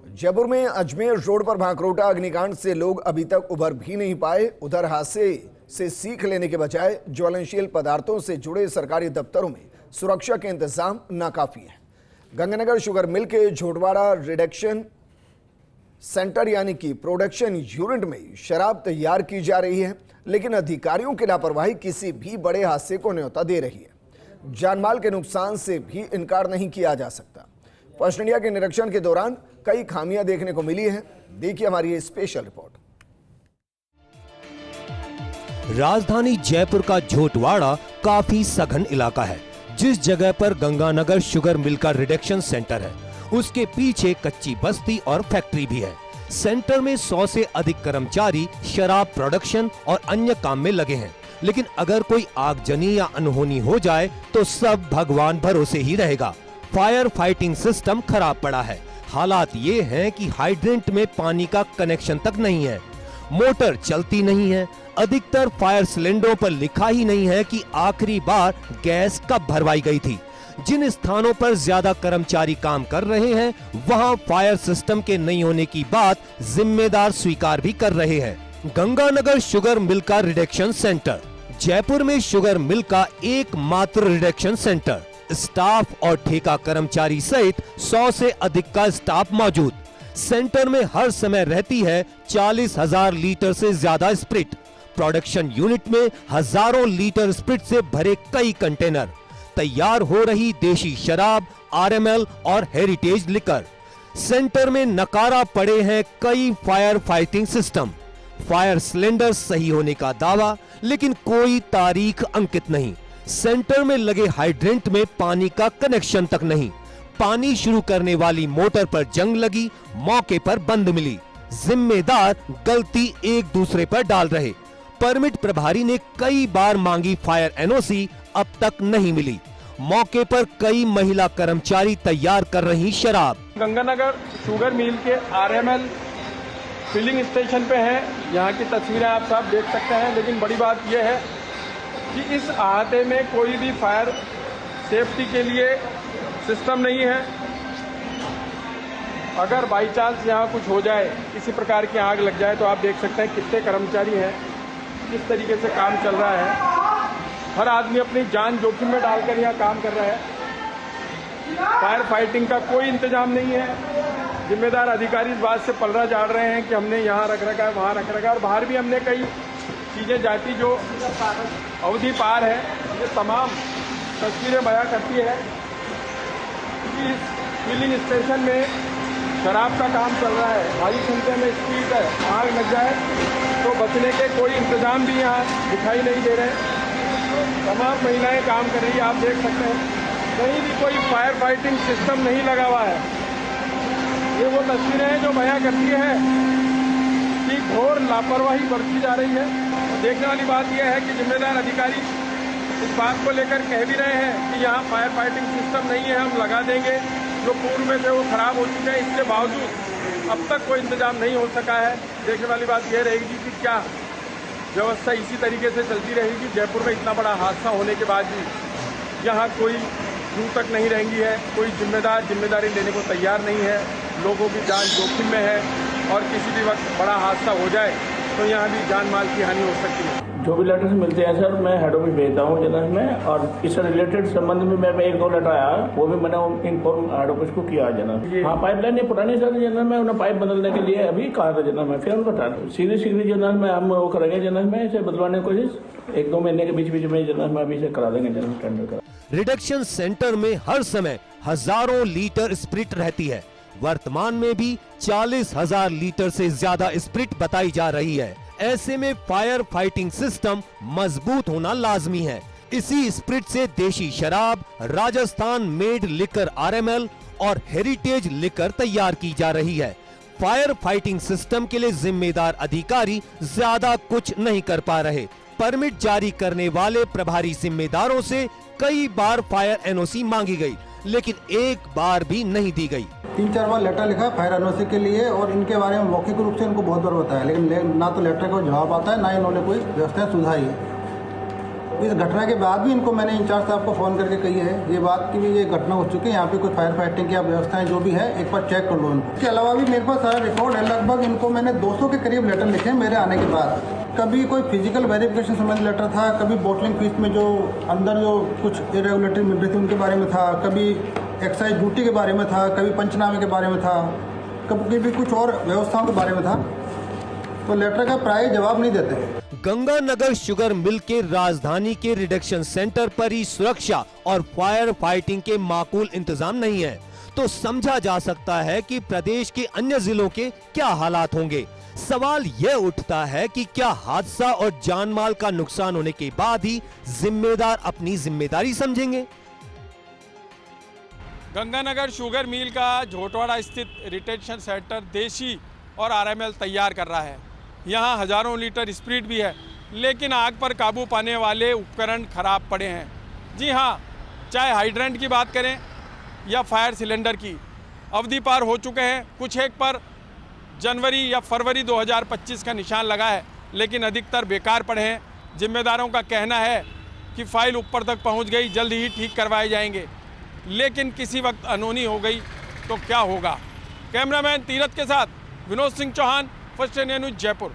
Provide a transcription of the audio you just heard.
जयपुर में अजमेर रोड पर भांकरोटा अग्निकांड से लोग अभी तक उभर भी नहीं पाए। उधर हादसे से सीख लेने के बजाय ज्वलनशील पदार्थों से जुड़े सरकारी दफ्तरों में सुरक्षा के इंतजाम नाकाफी है। गंगानगर शुगर मिल के झोटवाड़ा रिडक्शन सेंटर यानी कि प्रोडक्शन यूनिट में शराब तैयार की जा रही है, लेकिन अधिकारियों की लापरवाही किसी भी बड़े हादसे को न्योता दे रही है। जानमाल के नुकसान से भी इनकार नहीं किया जा सकता। फर्स्ट इंडिया के निरीक्षण के दौरान कई खामियां देखने को मिली हैं। देखिए हमारी ये स्पेशल रिपोर्ट। राजधानी जयपुर का झोटवाड़ा काफी सघन इलाका है। जिस जगह पर गंगानगर शुगर मिल का रिडक्शन सेंटर है, उसके पीछे कच्ची बस्ती और फैक्ट्री भी है। सेंटर में 100 से अधिक कर्मचारी शराब प्रोडक्शन और अन्य काम में लगे हैं, लेकिन अगर कोई आगजनी या अनहोनी हो जाए तो सब भगवान भरोसे ही रहेगा। फायर फाइटिंग सिस्टम खराब पड़ा है। हालात ये हैं कि हाइड्रेंट में पानी का कनेक्शन तक नहीं है, मोटर चलती नहीं है। अधिकतर फायर सिलेंडरों पर लिखा ही नहीं है कि आखिरी बार गैस कब भरवाई गई थी। जिन स्थानों पर ज्यादा कर्मचारी काम कर रहे हैं, वहां फायर सिस्टम के नहीं होने की बात जिम्मेदार स्वीकार भी कर रहे हैं। गंगानगर शुगर मिल का रिडक्शन सेंटर जयपुर में शुगर मिल का एकमात्र रिडक्शन सेंटर। स्टाफ और ठेका कर्मचारी सहित 100 से अधिक का स्टाफ मौजूद। सेंटर में हर समय रहती है 40,000 लीटर से ज्यादा स्प्रिट। प्रोडक्शन यूनिट में हजारों लीटर स्प्रिट से भरे कई कंटेनर। तैयार हो रही देशी शराब, आरएमएल और हेरिटेज लिकर। सेंटर में नकारा पड़े हैं कई fire fighting system. Fire cylinder सही होने का दावा, लेकिन कोई तारीख अंकित नहीं। सेंटर में लगे हाइड्रेंट में पानी का कनेक्शन तक नहीं। पानी शुरू करने वाली मोटर पर जंग लगी, मौके पर बंद मिली। जिम्मेदार गलती एक दूसरे पर डाल रहे। परमिट प्रभारी ने कई बार मांगी फायर एनओसी, अब तक नहीं मिली। मौके पर कई महिला कर्मचारी तैयार कर रही शराब। गंगानगर शुगर मिल के आरएमएल फिलिंग स्टेशन पे है। यहाँ की तस्वीरें आप सब देख सकते हैं, लेकिन बड़ी बात यह है कि इस अहाते में कोई भी फायर सेफ्टी के लिए सिस्टम नहीं है। अगर बाई चांस यहाँ कुछ हो जाए, किसी प्रकार की आग लग जाए, तो आप देख सकते हैं कितने कर्मचारी हैं, किस तरीके से काम चल रहा है। हर आदमी अपनी जान जोखिम में डालकर यहाँ काम कर रहा है। फायर फाइटिंग का कोई इंतजाम नहीं है। जिम्मेदार अधिकारी इस बात से पलड़ा झाड़ रहे हैं कि हमने यहाँ रख रखा है, वहाँ रख रखा है, और बाहर भी हमने कई चीज़ें जाती जो अवधि पार है। ये तमाम तस्वीरें बयां करती है कि इस फिलिंग स्टेशन में शराब का काम चल रहा है। भारी संख्या में स्पीड है, आग लग जाए तो बचने के कोई इंतजाम भी यहाँ दिखाई नहीं दे रहे। तमाम महिलाएं काम कर रही है, आप देख सकते हैं। कहीं भी कोई फायर फाइटिंग सिस्टम नहीं लगा हुआ है। ये वो तस्वीरें हैं जो बयां करती है कि घोर लापरवाही बरती जा रही है। देखने वाली बात यह है कि जिम्मेदार अधिकारी इस बात को लेकर कह भी रहे हैं कि यहाँ फायर फाइटिंग सिस्टम नहीं है, हम लगा देंगे। जो पूर्व में थे वो खराब हो चुके हैं, इसके बावजूद अब तक कोई इंतजाम नहीं हो सका है। देखने वाली बात यह रहेगी कि क्या व्यवस्था इसी तरीके से चलती रहेगी। जयपुर में इतना बड़ा हादसा होने के बाद भी यहाँ कोई यूं तक नहीं रहेंगी है। कोई जिम्मेदारी लेने को तैयार नहीं है। लोगों की जान जोखिम में है और किसी भी वक्त बड़ा हादसा हो जाए तो यहाँ भी जान माल की हानि हो सकती है। जो भी लेटर्स मिलते हैं सर, मैं हेड ऑफिस भेजता हूँ जनरल में, और इससे रिलेटेड संबंध में मैं 1-2 लेटर आया, वो भी मैंने इन्फॉर्म हेड ऑफिस को किया जनरल। हाँ, पाइपलाइन नहीं पुरानी सर जनरल में, उन्हें पाइप बदलने के लिए अभी कहा था जनरल में, फिर हम बता रहे सीधे जनरल में हम वो करेंगे जनरल में, इसे बदलवाने की कोशिश 1-2 महीने के बीच में जनरल में अभी से करा देंगे जनरल टेंडर करा। रिडक्शन सेंटर में हर समय हजारों लीटर स्प्रिट रहती है। वर्तमान में भी 40,000 लीटर से ज्यादा स्प्रिट बताई जा रही है। ऐसे में फायर फाइटिंग सिस्टम मजबूत होना लाजमी है। इसी स्प्रिट से देशी शराब, राजस्थान मेड लिकर आरएमएल और हेरिटेज लिकर तैयार की जा रही है। फायर फाइटिंग सिस्टम के लिए जिम्मेदार अधिकारी ज्यादा कुछ नहीं कर पा रहे। परमिट जारी करने वाले प्रभारी जिम्मेदारों से कई बार फायर एनओसी मांगी गई, लेकिन एक बार भी नहीं दी गई। 3-4 बार लेटर लिखा फायर एनओसी के लिए, और इनके बारे में मौखिक रूप से इनको बहुत बार बताया, लेकिन ना तो लेटर का जवाब आता है, ना इन्होंने कोई व्यवस्था सुधारी है। इस घटना के बाद भी इनको मैंने इंचार्ज साहब को फ़ोन करके कही है ये बात कि भी ये घटना हो चुकी है, यहाँ पे कोई फायर फाइटिंग की व्यवस्थाएं जो भी है एक बार चेक कर लो इनको। इसके अलावा भी मेरे पास सारा रिकॉर्ड है, लगभग इनको मैंने 200 के करीब लेटर लिखे हैं मेरे आने के बाद। कभी कोई फिजिकल वेरिफिकेशन संबंधी लेटर था, कभी बोटलिंग फीस में जो अंदर जो कुछ इरेगुलेटरी मिल रही थी उनके बारे में था, कभी एक्साइज ड्यूटी के बारे में था, कभी पंचनामे के बारे में था, कभी कुछ और व्यवस्थाओं के बारे में था। तो लेटर का प्राय जवाब नहीं देते। गंगानगर शुगर मिल के राजधानी के रिडक्शन सेंटर पर ही सुरक्षा और फायर फाइटिंग के माकूल इंतजाम नहीं है, तो समझा जा सकता है कि प्रदेश के अन्य जिलों के क्या हालात होंगे। सवाल यह उठता है कि क्या हादसा और जानमाल का नुकसान होने के बाद ही जिम्मेदार अपनी जिम्मेदारी समझेंगे। गंगानगर शुगर मिल का झोटवाड़ा स्थित रिटेंशन सेंटर देशी और आरएमएल तैयार कर रहा है। यहाँ हजारों लीटर स्प्रिट भी है, लेकिन आग पर काबू पाने वाले उपकरण खराब पड़े हैं। जी हाँ, चाहे हाइड्रेंट की बात करें या फायर सिलेंडर की, अवधि पार हो चुके हैं। कुछ एक पर जनवरी या फरवरी 2025 का निशान लगा है, लेकिन अधिकतर बेकार पड़े हैं। जिम्मेदारों का कहना है कि फाइल ऊपर तक पहुँच गई, जल्द ही ठीक करवाए जाएंगे, लेकिन किसी वक्त अनहोनी हो गई तो क्या होगा। कैमरामैन तीरथ के साथ Vinod Singh Chauhan, first India news, Jaipur.